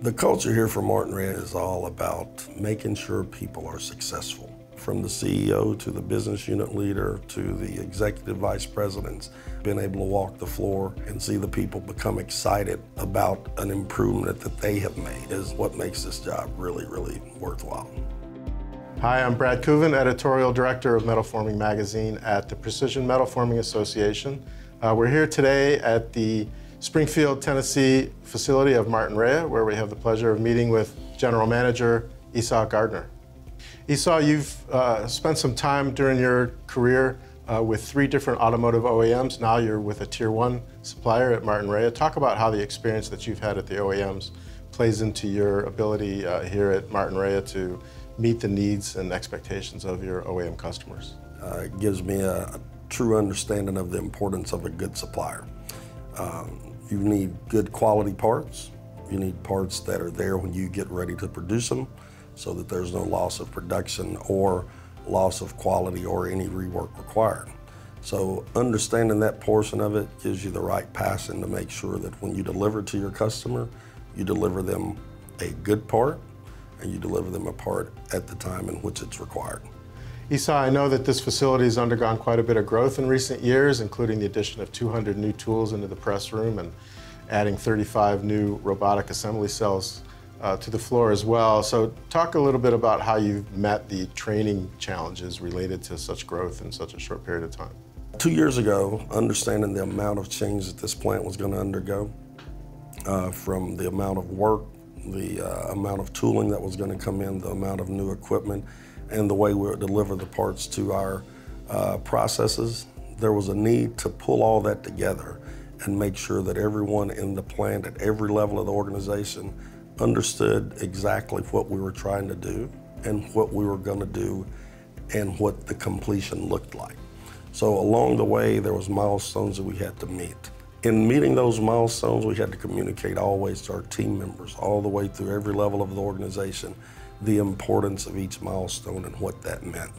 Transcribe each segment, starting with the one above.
The culture here for Martinrea is all about making sure people are successful. From the CEO to the business unit leader to the executive vice presidents, being able to walk the floor and see the people become excited about an improvement that they have made is what makes this job really, really worthwhile. Hi, I'm Brad Kuvin, Editorial Director of MetalForming Magazine at the Precision Metal Forming Association. We're here today at the Springfield, Tennessee facility of Martinrea, where we have the pleasure of meeting with General Manager Esau Gardner. Esau, you've spent some time during your career with 3 different automotive OEMs. Now you're with a Tier 1 supplier at Martinrea. Talk about how the experience that you've had at the OEMs plays into your ability here at Martinrea to meet the needs and expectations of your OEM customers. It gives me a true understanding of the importance of a good supplier. You need good quality parts. You need parts that are there when you get ready to produce them so that there's no loss of production or loss of quality or any rework required. So understanding that portion of it gives you the right passion to make sure that when you deliver to your customer, you deliver them a good part and you deliver them a part at the time in which it's required. Esau, I know that this facility has undergone quite a bit of growth in recent years, including the addition of 200 new tools into the press room and adding 35 new robotic assembly cells to the floor as well. So talk a little bit about how you've met the training challenges related to such growth in such a short period of time. 2 years ago, understanding the amount of change that this plant was going to undergo, from the amount of work, the amount of tooling that was going to come in, the amount of new equipment, and the way we would deliver the parts to our processes, there was a need to pull all that together and make sure that everyone in the plant at every level of the organization understood exactly what we were trying to do and what we were going to do and what the completion looked like. So along the way, there was milestones that we had to meet. In meeting those milestones, we had to communicate always to our team members, all the way through every level of the organization, the importance of each milestone and what that meant.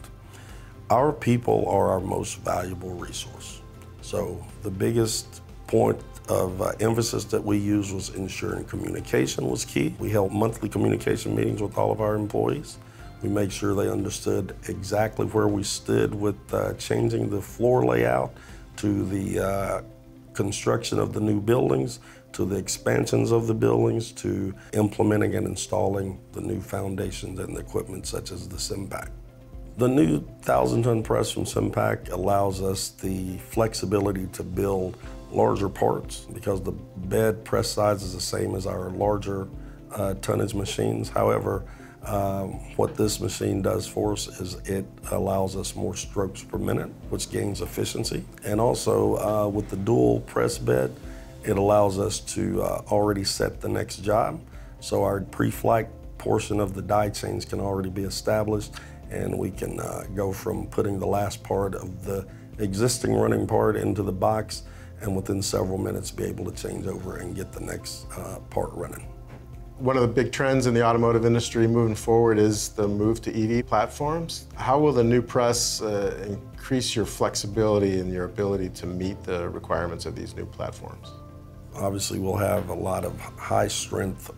Our people are our most valuable resource. So the biggest point of emphasis that we used was ensuring communication was key. We held monthly communication meetings with all of our employees. We made sure they understood exactly where we stood with changing the floor layout to the construction of the new buildings, to the expansions of the buildings, to implementing and installing the new foundations and the equipment such as the SIMPAC. The new 1,000-ton press from SIMPAC allows us the flexibility to build larger parts because the bed press size is the same as our larger tonnage machines. However, what this machine does for us is it allows us more strokes per minute, which gains efficiency. And also with the dual press bed, it allows us to already set the next job. So our pre-flight portion of the die chains can already be established, and we can go from putting the last part of the existing running part into the box and within several minutes be able to change over and get the next part running. One of the big trends in the automotive industry moving forward is the move to EV platforms. How will the new press increase your flexibility and your ability to meet the requirements of these new platforms? Obviously, we'll have a lot of high strength,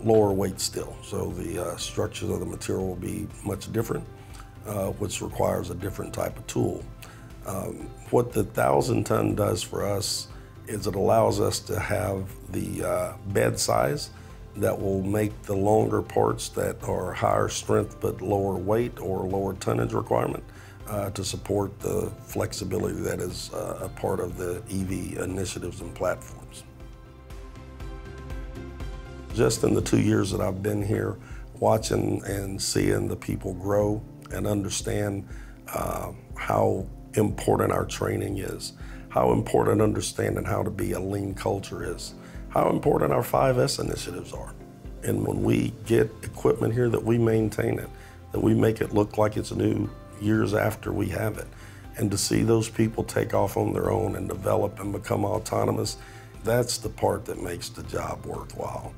lower weight steel. So the structures of the material will be much different, which requires a different type of tool. What the 1,000-ton does for us is it allows us to have the bed size that will make the longer parts that are higher strength but lower weight or lower tonnage requirement to support the flexibility that is a part of the EV initiatives and platforms. Just in the 2 years that I've been here, watching and seeing the people grow and understand how important our training is, how important understanding how to be a lean culture is, how important our 5S initiatives are. And when we get equipment here, that we maintain it, that we make it look like it's new years after we have it. And to see those people take off on their own and develop and become autonomous, that's the part that makes the job worthwhile.